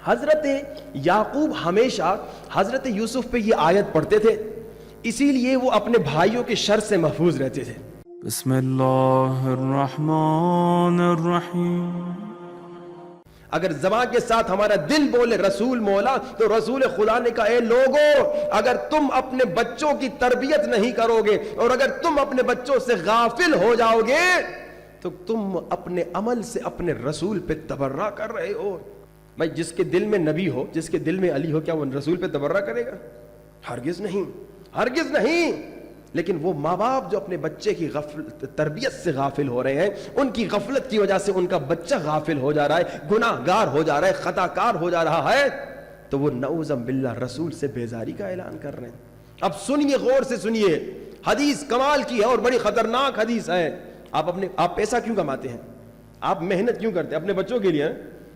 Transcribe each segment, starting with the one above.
حضرت یعقوب ہمیشہ حضرت یوسف پہ یہ آیت پڑھتے تھے، اسی لیے وہ اپنے بھائیوں کے شر سے محفوظ رہتے تھے۔ بسم اللہ الرحمن الرحیم۔ اگر زبان کے ساتھ ہمارا دل بولے رسول مولا، تو رسول خدا نے کہا اے لوگو، اگر تم اپنے بچوں کی تربیت نہیں کرو گے اور اگر تم اپنے بچوں سے غافل ہو جاؤ گے تو تم اپنے عمل سے اپنے رسول پہ تبرہ کر رہے ہو۔ بھائی جس کے دل میں نبی ہو، جس کے دل میں علی ہو، کیا وہ رسول پہ تبرہ کرے گا؟ ہرگز نہیں، ہرگز نہیں۔ لیکن وہ ماں باپ جو اپنے بچے کی تربیت سے غافل ہو رہے ہیں، ان کی غفلت کی وجہ سے ان کا بچہ غافل ہو جا رہا ہے، گناہ گار ہو جا رہا ہے، خطا کار ہو جا رہا ہے، تو وہ نعوذ باللہ رسول سے بیزاری کا اعلان کر رہے ہیں۔ اب سنیے، غور سے سنیے، حدیث کمال کی ہے اور بڑی خطرناک حدیث ہے۔ آپ پیسہ کیوں کماتے ہیں؟ آپ محنت کیوں کرتے ہیں؟ اپنے بچوں کے لیے،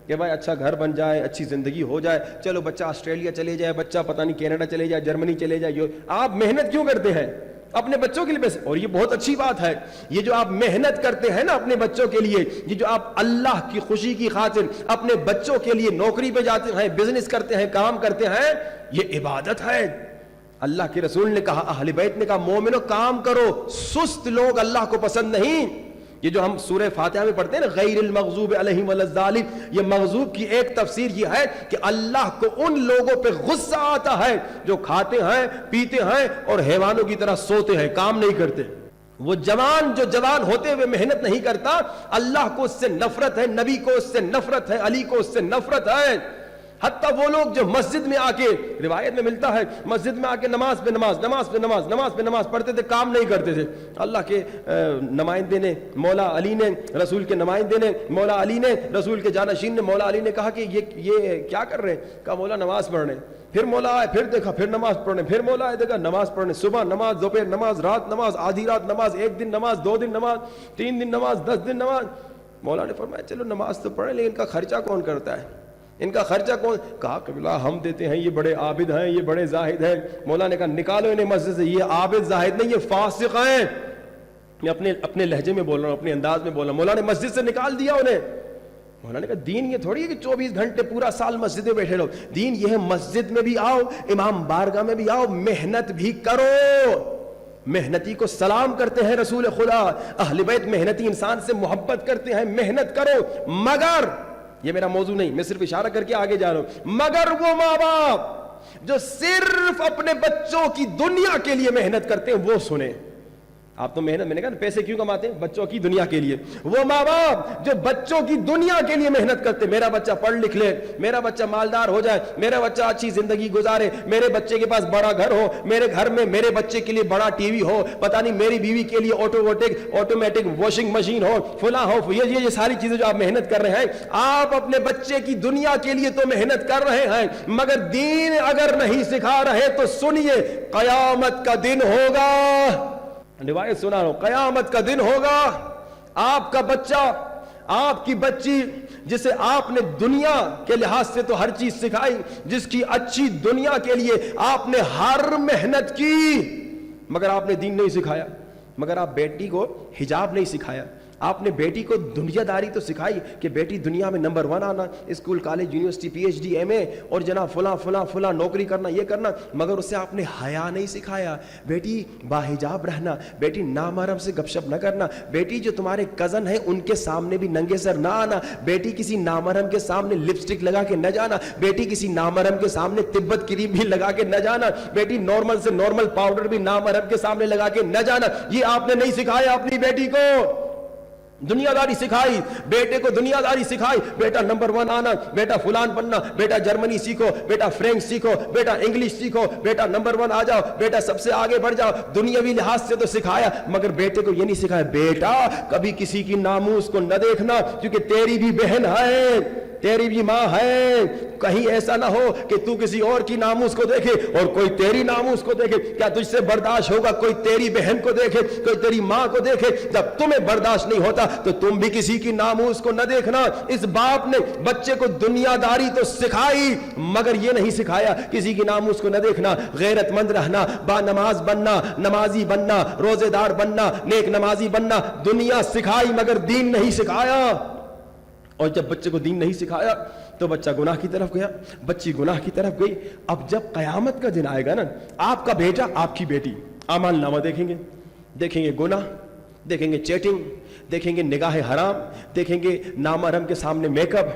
کہ بھائی اچھا گھر بن جائے، اچھی زندگی ہو جائے، چلو بچہ آسٹریلیا چلے جائے، بچہ پتہ نہیں کینیڈا چلے جائے، جرمنی چلے جائے۔ آپ محنت کیوں کرتے ہیں؟ اپنے بچوں کے لیے پیسے۔ اور یہ بہت اچھی بات ہے، یہ جو آپ محنت کرتے ہیں نا اپنے بچوں کے لیے، یہ جو آپ اللہ کی خوشی کی خاطر اپنے بچوں کے لیے نوکری پہ جاتے ہیں، بزنس کرتے ہیں، کام کرتے ہیں، یہ عبادت ہے۔ اللہ کے رسول نے کہا، اہل بیت نے کہا، مومنو کام کرو، سست لوگ اللہ کو پسند نہیں۔ یہ جو ہم سورہ فاتحہ میں پڑھتے ہیں نا، غیر المغضوب علیہم ولا الضالین، یہ مغضوب کی ایک تفسیر یہ ہے کہ اللہ کو ان لوگوں پہ غصہ آتا ہے جو کھاتے ہیں، پیتے ہیں اور حیوانوں کی طرح سوتے ہیں، کام نہیں کرتے۔ وہ جوان جو جوان ہوتے ہوئے محنت نہیں کرتا، اللہ کو اس سے نفرت ہے، نبی کو اس سے نفرت ہے، علی کو اس سے نفرت ہے۔ حتیٰ وہ لوگ جو مسجد میں آ کے، روایت میں ملتا ہے، مسجد میں آ کے نماز پہ نماز، نماز پہ نماز، نماز پہ نماز پڑھتے تھے، کام نہیں کرتے تھے۔ اللہ کے نمائندے نے، مولا علی نے، رسول کے نمائندے نے، مولا علی نے، رسول کے جانشین نے، مولا علی نے کہا کہ یہ کیا کر رہے ہیں؟ کہا مولا نماز پڑھ رہے ہیں۔ پھر مولا آئے، پھر دیکھا، پھر نماز پڑھنے، پھر مولا آئے، دیکھا نماز پڑھنے، صبح نماز، دوپہر نماز، رات نماز، آدھی رات نماز، ایک دن نماز، 2 دن نماز، 3 دن نماز، 10 دن نماز۔ مولا نے فرمایا چلو نماز تو پڑھیں، لیکن ان کا خرچہ کون کرتا ہے؟ ان کا خرچہ کون؟ کہا قبلہ ہم دیتے ہیں، یہ بڑے عابد ہیں، یہ بڑے زاہد ہیں۔ مولا نے کہا نکالو انہیں مسجد سے، یہ عابد زاہد نہیں، یہ فاسق ہیں۔ میں اپنے لہجے میں بول رہا ہوں، اپنے انداز میں بول رہا ہوں۔ مولا نے مسجد سے نکال دیا انہیں۔ مولا نے کہا دین یہ تھوڑی ہے کہ 24 گھنٹے پورا سال مسجد میں بیٹھے رہو، دین یہ ہے مسجد میں بھی آؤ، امام بارگاہ میں بھی آؤ، محنت بھی کرو۔ محنتی کو سلام کرتے ہیں رسول خدا، اہل بیت محنتی انسان سے محبت کرتے ہیں، محنت کرو۔ مگر یہ میرا موضوع نہیں، میں صرف اشارہ کر کے آگے جا رہا ہوں، مگر وہ ماں باپ جو صرف اپنے بچوں کی دنیا کے لیے محنت کرتے ہیں وہ سنیں۔ آپ تو محنت، میں نے کہا پیسے کیوں کماتے ہیں؟ بچوں کی دنیا کے لیے۔ وہ ماں باپ جو بچوں کی دنیا کے لیے محنت کرتے، میرا بچہ پڑھ لکھ لے، میرا بچہ مالدار ہو جائے، میرا بچہ اچھی زندگی گزارے، میرے بچے کے پاس بڑا گھر ہو، میرے گھر میں میرے بچے کے لیے بڑا ٹی وی ہو، پتہ نہیں میری بیوی کے لیے آٹومیٹک واشنگ مشین ہو، فلاں ہو، یہ ساری چیزیں جو آپ محنت کر رہے ہیں، آپ اپنے بچے کی دنیا کے لیے تو محنت کر رہے ہیں، مگر دین اگر نہیں سکھا رہے تو سنیے، قیامت کا دن ہوگا، روایت سنا رہا ہوں، قیامت کا دن ہوگا، آپ کا بچہ، آپ کی بچی جسے آپ نے دنیا کے لحاظ سے تو ہر چیز سکھائی، جس کی اچھی دنیا کے لیے آپ نے ہر محنت کی، مگر آپ نے دین نہیں سکھایا، مگر آپ بیٹی کو حجاب نہیں سکھایا، آپ نے بیٹی کو دنیا داری تو سکھائی کہ بیٹی دنیا میں نمبر 1 آنا، school college university P H D M A اور جناب فلاں نوکری کرنا، یہ کرنا، مگر اسے آپ نے حیا نہیں سکھایا، بیٹی باحجاب رہنا، بیٹی نامحرم سے گپ شپ نہ کرنا، بیٹی جو تمہارے کزن ہیں ان کے سامنے بھی ننگے سر نہ آنا، بیٹی کسی نامحرم کے سامنے لپسٹک لگا کے نہ جانا، بیٹی کسی نامحرم کے سامنے تبت کریم بھی لگا کے نہ جانا، بیٹی نارمل سے نارمل پاؤڈر بھی نامحرم کے سامنے لگا کے نہ جانا، یہ آپ نے نہیں سکھایا اپنی بیٹی کو، دنیا داری سکھائی، بیٹے کو دنیا داری سکھائی، بیٹا نمبر 1 آنا، بیٹا فلان بننا، بیٹا جرمنی سیکھو، بیٹا فرینچ سیکھو، بیٹا انگلش سیکھو، بیٹا نمبر 1 آ جاؤ، بیٹا سب سے آگے بڑھ جاؤ، دنیاوی لحاظ سے تو سکھایا، مگر بیٹے کو یہ نہیں سکھایا بیٹا کبھی کسی کی ناموس کو نہ دیکھنا، کیونکہ تیری بھی بہن ہے، تیری بھی ماں ہے، کہیں ایسا نہ ہو کہ تو کسی اور کی ناموس کو دیکھے اور کوئی تیری ناموس کو دیکھے، کیا تجھ سے برداشت ہوگا کوئی تیری بہن کو دیکھے، کوئی تیری ماں کو دیکھے؟ جب تمہیں برداشت نہیں ہوتا تو تم بھی کسی کی ناموس کو نہ دیکھنا۔ اس باپ نے بچے کو دنیا داری تو سکھائی، مگر یہ نہیں سکھایا کسی کی ناموس کو نہ دیکھنا، غیرت مند رہنا، با نماز بننا، نمازی بننا، روزے دار بننا، نیک نمازی بننا، دنیا سکھائی مگر دین نہیں سکھایا۔ اور جب بچے کو دین نہیں سکھایا تو بچہ گناہ کی طرف گیا، بچی گناہ کی طرف گئی. اب جب قیامت کا دن آئے گا نا، آپ کا بیٹا آپ کی بیٹی اعمال نامہ دیکھیں گے، دیکھیں گے گناہ، دیکھیں گے چیٹنگ، دیکھیں گے نگاہ حرام، دیکھیں گے نامحرم کے سامنے میک اپ،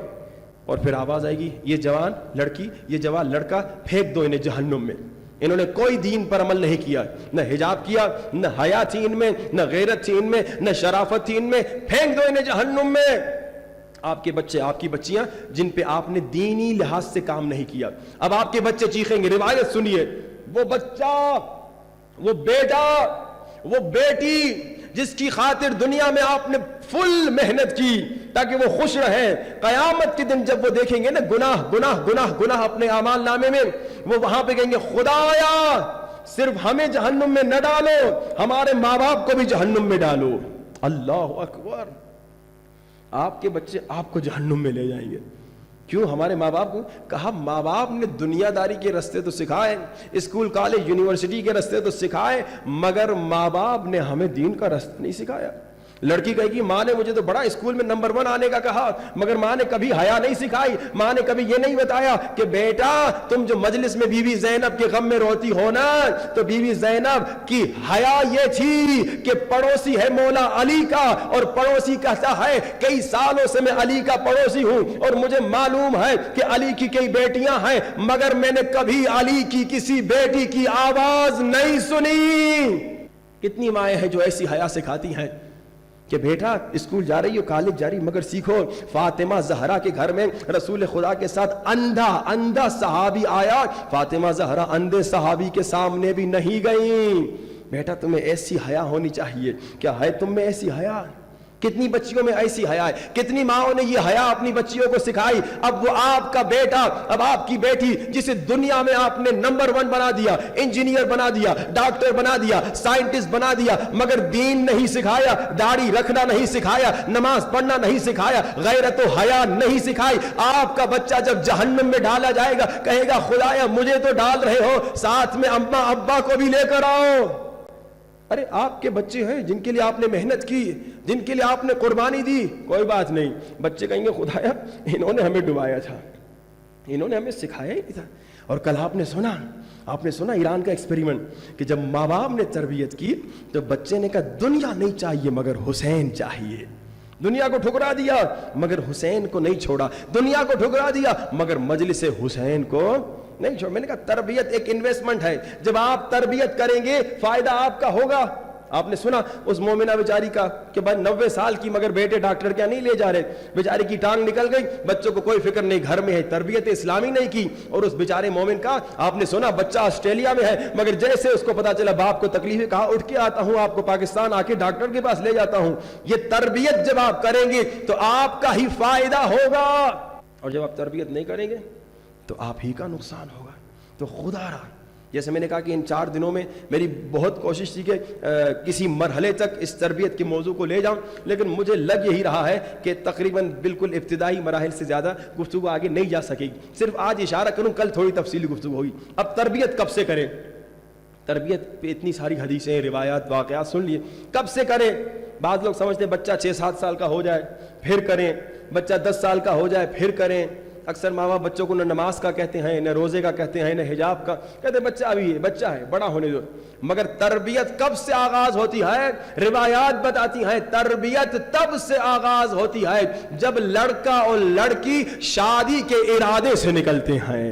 اور پھر آواز آئے گی یہ جوان لڑکی، یہ جوان لڑکا، پھینک دو انہیں جہنم میں. انہوں نے کوئی دین پر عمل نہیں کیا، نہ حجاب کیا، نہ حیا تھی ان میں، نہ غیرت تھی ان میں، نہ شرافت تھی ان میں، پھینک دو انہیں جہنم میں. آپ کے بچے، آپ کی بچیاں جن پہ آپ نے دینی لحاظ سے کام نہیں کیا، اب آپ کے بچے چیخیں گے. روایت سنیے، وہ بچہ، وہ بیٹا، وہ بیٹی جس کی خاطر دنیا میں آپ نے فل محنت کی تاکہ وہ خوش رہیں، قیامت کے دن جب وہ دیکھیں گے نا گناہ گناہ گناہ گناہ اپنے اعمال نامے میں، وہ وہاں پہ کہیں گے خدایا صرف ہمیں جہنم میں نہ ڈالو، ہمارے ماں باپ کو بھی جہنم میں ڈالو. اللہ اکبر. آپ کے بچے آپ کو جہنم میں لے جائیں گے. کیوں؟ ہمارے ماں باپ کو کہا، ماں باپ نے دنیا داری کے رستے تو سکھائے، اسکول کالج یونیورسٹی کے رستے تو سکھائے، مگر ماں باپ نے ہمیں دین کا رستہ نہیں سکھایا. لڑکی کہے گی ماں نے مجھے تو بڑا اسکول میں نمبر 1 آنے کا کہا، مگر ماں نے کبھی حیا نہیں سکھائی، ماں نے کبھی یہ نہیں بتایا کہ بیٹا تم جو مجلس میں بی بی زینب کے غم میں روتی ہو نا، تو بی بی زینب کی حیا یہ تھی کہ پڑوسی ہے مولا علی کا، اور پڑوسی کہتا ہے کئی سالوں سے میں علی کا پڑوسی ہوں اور مجھے معلوم ہے کہ علی کی کئی بیٹیاں ہیں، مگر میں نے کبھی علی کی کسی بیٹی کی آواز نہیں سنی. کتنی مائیں ہیں جو ایسی حیا سکھاتی ہیں کہ بیٹا اسکول جا رہی ہو، کالج جا رہی، مگر سیکھو. فاطمہ زہرا کے گھر میں رسول خدا کے ساتھ اندھا صحابی آیا، فاطمہ زہرا اندھے صحابی کے سامنے بھی نہیں گئیں. بیٹا تمہیں ایسی حیا ہونی چاہیے. کیا ہے تم میں ایسی حیا؟ کتنی بچیوں میں ایسی حیا ہے؟ کتنی ماؤں نے یہ حیا اپنی بچیوں کو سکھائی؟ اب وہ آپ کا بیٹا، اب آپ کی بیٹی جسے دنیا میں آپ نے نمبر 1 بنا دیا، انجینئر بنا دیا، ڈاکٹر بنا دیا، سائنٹسٹ بنا دیا، مگر دین نہیں سکھایا، داڑھی رکھنا نہیں سکھایا، نماز پڑھنا نہیں سکھایا، غیرت و حیا نہیں سکھائی. آپ کا بچہ جب جہنم میں ڈالا جائے گا کہے گا خدایا مجھے تو ڈال رہے ہو، ساتھ میں اماں ابا کو بھی لے کر آؤ. ارے آپ کے بچے ہیں جن کے لیے آپ نے محنت کی، جن کے لیے آپ نے قربانی دی. کوئی بات نہیں، بچے کہیں گے خدایا انہوں نے ہمیں ڈبایا تھا، انہوں نے ہمیں سکھایا ہی نہیں تھا. اور کل آپ نے سنا ایران کا ایکسپیریمنٹ کہ جب ماں باپ نے تربیت کی تو بچے نے کہا دنیا نہیں چاہیے مگر حسین چاہیے. دنیا کو ٹھکرا دیا مگر حسین کو نہیں چھوڑا، دنیا کو ٹھکرا دیا مگر مجلس حسین کو نہیں چھوڑ. میں نے کہا تربیت ایک انویسٹمنٹ ہے، جب آپ تربیت کریں گے فائدہ آپ کا ہوگا. آپ نے سنا اس مومنہ بیچاری کا کہ بھائی 90 سال کی مگر بیٹے ڈاکٹر کیا نہیں لے جا رہے، بیچاری کی ٹانگ نکل گئی، بچوں کو کوئی فکر نہیں، گھر میں ہے، تربیت اسلامی نہیں کی. اور اس بیچارے مومن کا آپ نے سنا بچہ آسٹریلیا میں ہے، مگر جیسے اس کو پتا چلا باپ کو تکلیف ہے، کہا اٹھ کے آتا ہوں آپ کو پاکستان آ کے ڈاکٹر کے پاس لے جاتا ہوں. یہ تربیت جب آپ کریں گے تو آپ کا ہی فائدہ ہوگا، اور جب آپ تربیت نہیں کریں گے تو آپ ہی کا نقصان ہوگا. تو خدا را جیسے میں نے کہا کہ ان 4 دنوں میں میری بہت کوشش تھی کہ کسی مرحلے تک اس تربیت کے موضوع کو لے جاؤں، لیکن مجھے لگ یہی رہا ہے کہ تقریباً بالکل ابتدائی مراحل سے زیادہ گفتگو آگے نہیں جا سکے گی. صرف آج اشارہ کروں، کل تھوڑی تفصیلی گفتگو ہوگی. اب تربیت کب سے کریں؟ تربیت پہ اتنی ساری حدیثیں، روایات، واقعات سن لیے. کب سے کریں؟ بعض لوگ سمجھتے ہیں بچہ 6-7 سال کا ہو جائے پھر کریں، بچہ 10 سال کا ہو جائے پھر کریں. اکثر ماں باپ بچوں کو نہ نماز کا کہتے ہیں، نہ روزے کا کہتے ہیں، نہ حجاب کا کہتے ہیں، بچہ ابھی ہے، بچہ ہے، بڑا ہونے دو. مگر تربیت کب سے آغاز ہوتی ہے؟ روایات بتاتی ہیں تربیت تب سے آغاز ہوتی ہے جب لڑکا اور لڑکی شادی کے ارادے سے نکلتے ہیں.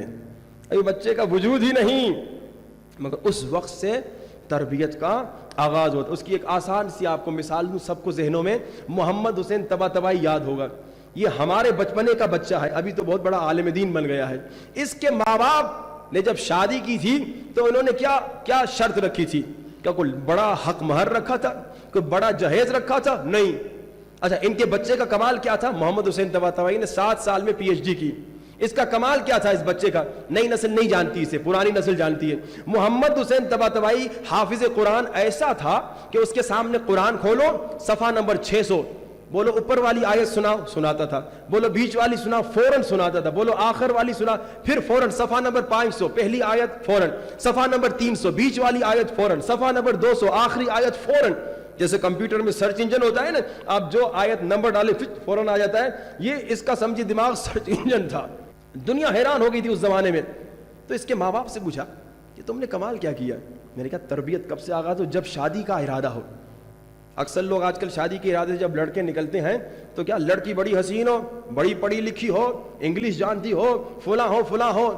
ابھی بچے کا وجود ہی نہیں، مگر اس وقت سے تربیت کا آغاز ہوتا ہے. اس کی ایک آسان سی آپ کو مثال دوں، سب کو ذہنوں میں محمد حسین طباطبائی یاد ہوگا. یہ ہمارے بچپنے کا بچہ ہے، ابھی تو بہت بڑا عالم دین بن گیا ہے. اس کے ماں باپ نے جب شادی کی تھی تو انہوں نے کیا شرط رکھی تھی؟ کیا کوئی بڑا حق مہر رکھا تھا؟ کوئی بڑا جہیز رکھا تھا؟ نہیں. اچھا، ان کے بچے کا کمال کیا تھا؟ محمد حسین طباطبائی نے 7 سال میں PhD کی. اس کا کمال کیا تھا اس بچے کا؟ نئی نسل نہیں جانتی اسے، پرانی نسل جانتی ہے. محمد حسین طباطبائی حافظ قرآن ایسا تھا کہ اس کے سامنے قرآن کھولو، صفحہ نمبر 600، بولو اوپر والی آیت سناؤ، سناتا تھا. بولو بیچ والی سنا، فوراً سناتا تھا. بولو آخر والی سنا، پھر فوراً. صفحہ نمبر 500 پہلی آیت فوراً، صفحہ نمبر 300 بیچ والی آیت فوراً، صفحہ نمبر 200 آخری آیت فوراً. جیسے کمپیوٹر میں سرچ انجن ہوتا ہے نا, آپ جو آیت نمبر ڈالے فوراً آ جاتا ہے, یہ اس کا سمجھی دماغ سرچ انجن تھا. دنیا حیران ہو گئی تھی اس زمانے میں. تو اس کے ماں باپ سے پوچھا کہ تم نے کمال کیا کیا؟ میں نے کہا تربیت کب سے آغاز ہو؟ جب شادی کا ارادہ ہو. اکثر لوگ آج کل شادی کے ارادے سے جب لڑکے نکلتے ہیں تو کیا لڑکی بڑی حسین ہو, بڑی پڑھی لکھی ہو, انگلش جانتی ہو, فلاں ہو,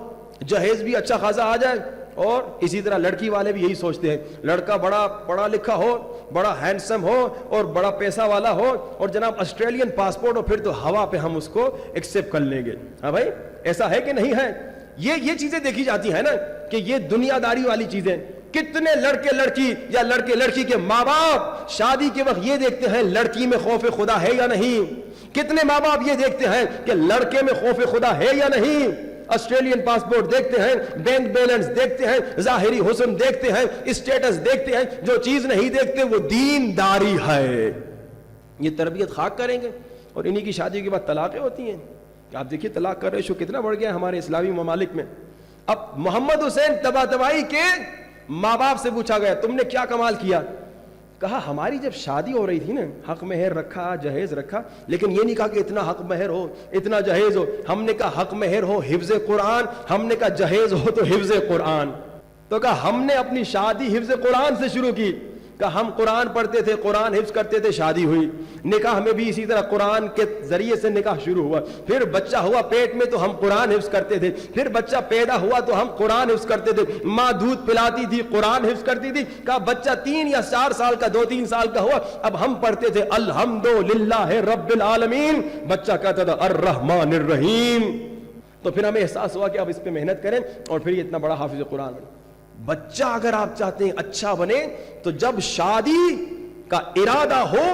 جہیز بھی اچھا خاصا آ جائے. اور اسی طرح لڑکی والے بھی یہی سوچتے ہیں, لڑکا بڑا پڑھا لکھا ہو, بڑا ہینڈسم ہو اور بڑا پیسہ والا ہو, اور جناب آسٹریلین پاسپورٹ ہو, پھر تو ہوا پہ ہم اس کو ایکسیپٹ کر لیں گے. ہاں بھائی, ایسا ہے کہ نہیں ہے؟ یہ چیزیں دیکھی جاتی ہیں نا کہ یہ دنیا داری والی چیزیں. کتنے لڑکے لڑکی یا لڑکے لڑکی کے ماں باپ شادی کے وقت یہ دیکھتے ہیں لڑکی میں خوف خدا ہے یا نہیں. کتنے ماں باپ یہ دیکھتے ہیں کہ لڑکے میں خوف خدا ہے یا نہیں. آسٹریلین پاسپورٹ دیکھتے ہیں, بینک بیلنس دیکھتے ہیں, ظاہری حسن دیکھتے ہیں, اسٹیٹس دیکھتے ہیں. جو چیز نہیں دیکھتے وہ دینداری ہے. یہ تربیت خاک کریں گے اور انہی کی شادی کے بعد طلاقیں ہوتی ہیں. آپ دیکھیے طلاق کا ریشو کتنا بڑھ گیا ہے ہمارے اسلامی ممالک میں. اب محمد حسین طباطبائی کے ماں باپ سے پوچھا گیا تم نے کیا کمال کیا؟ کہا ہماری جب شادی ہو رہی تھی نا, حق مہر رکھا, جہیز رکھا, لیکن یہ نہیں کہا کہ اتنا حق مہر ہو, اتنا جہیز ہو. ہم نے کہا حق مہر ہو حفظ قرآن, ہم نے کہا جہیز ہو تو حفظ قرآن. تو کہا ہم نے اپنی شادی حفظ قرآن سے شروع کی. کہا ہم قرآن پڑھتے تھے, قرآن حفظ کرتے تھے, شادی ہوئی. نکاح میں بھی اسی طرح قرآن کے ذریعے سے نکاح شروع ہوا. پھر بچہ ہوا پیٹ میں تو ہم قرآن حفظ کرتے تھے. پھر بچہ پیدا ہوا تو ہم قرآن حفظ کرتے تھے. ماں دودھ پلاتی تھی, قرآن حفظ کرتی تھی. کہا بچہ 3 یا 4 سال کا, 2-3 سال کا ہوا, اب ہم پڑھتے تھے الحمدللہ رب العالمین. بچہ کہتا تھا الرحمن الرحیم. تو پھر ہمیں احساس ہوا کہ اب اس پہ محنت کریں اور پھر یہ اتنا بڑا حافظ قرآن بنے. بچہ اگر آپ چاہتے ہیں اچھا بنے تو جب شادی کا ارادہ ہو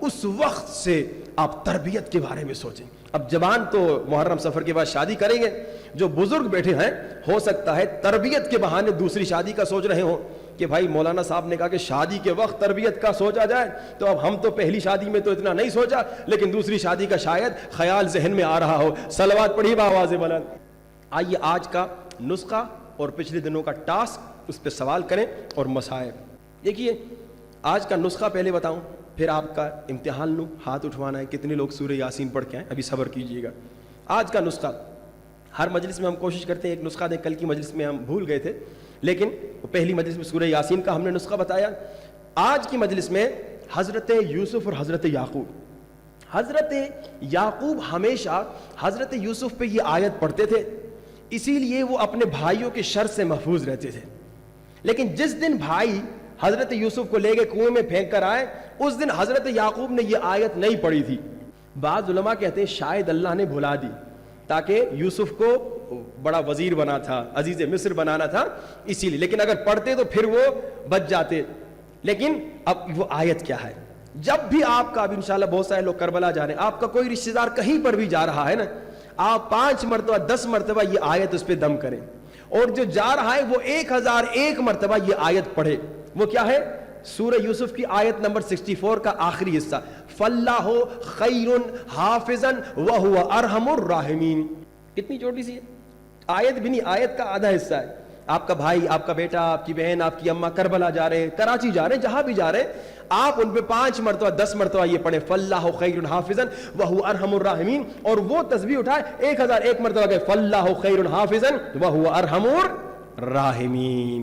اس وقت سے آپ تربیت کے بارے میں سوچیں. اب جوان تو محرم سفر کے بعد شادی کریں گے, جو بزرگ بیٹھے ہیں ہو سکتا ہے تربیت کے بہانے دوسری شادی کا سوچ رہے ہوں کہ بھائی مولانا صاحب نے کہا کہ شادی کے وقت تربیت کا سوچا جائے, تو اب ہم تو پہلی شادی میں تو اتنا نہیں سوچا, لیکن دوسری شادی کا شاید خیال ذہن میں آ رہا ہو. صلوات پڑھی بآواز بلند. آئیے آج کا نسخہ اور پچھلے دنوں کا ٹاسک, اس پہ سوال کریں اور مسائل دیکھیے. آج کا نسخہ پہلے بتاؤں, پھر آپ کا امتحان لوں. ہاتھ اٹھوانا ہے کتنے لوگ سورہ یاسین پڑھ کے آئیں, ابھی صبر کیجئے گا. آج کا نسخہ, ہر مجلس میں ہم کوشش کرتے ہیں ایک نسخہ دیں. کل کی مجلس میں ہم بھول گئے تھے, لیکن پہلی مجلس میں سورہ یاسین کا ہم نے نسخہ بتایا. آج کی مجلس میں حضرت یوسف اور حضرت یعقوب. حضرت یعقوب ہمیشہ حضرت یوسف پہ یہ آیت پڑھتے تھے, اسی لیے وہ اپنے بھائیوں کے شر سے محفوظ رہتے تھے. لیکن جس دن بھائی حضرت یوسف کو لے کے کنویں میں پھینک کر آئے, اس دن حضرت یعقوب نے یہ آیت نہیں پڑھی تھی. بعض علماء کہتے ہیں شاید اللہ نے بھلا دی, تاکہ یوسف کو بڑا وزیر بنا تھا, عزیز مصر بنانا تھا, اسی لیے. لیکن اگر پڑھتے تو پھر وہ بچ جاتے. لیکن اب وہ آیت کیا ہے؟ جب بھی آپ کا, اب انشاءاللہ بہت سارے لوگ کربلا جا رہے ہیں, آپ کا کوئی رشتہ دار کہیں پر بھی جا رہا ہے نا, آپ 5 مرتبہ 10 مرتبہ یہ آیت اس پہ دم کریں, اور جو جا رہا ہے وہ 1001 مرتبہ یہ آیت پڑھے. وہ کیا ہے؟ سورہ یوسف کی آیت نمبر 64 کا آخری حصہ, فاللہ خیر حافظا وہو ارحم الراحمین. کتنی چھوٹی سی آیت بھی نہیں, آیت کا آدھا حصہ ہے. آپ کا بھائی, آپ کا بیٹا, آپ کی بہن, آپ کی اماں کربلا جا رہے ہیں, کراچی جا رہے ہیں, جہاں بھی جا رہے ہیں, آپ ان پہ 5 مرتبہ 10 مرتبہ یہ پڑھیں فاللہ خیر حافظا وہو ارحم الراحمین, اور وہ تسبیح اٹھائے 1001 مرتبہ کہ فاللہ خیر حافظا وہو ارحم الراحمین.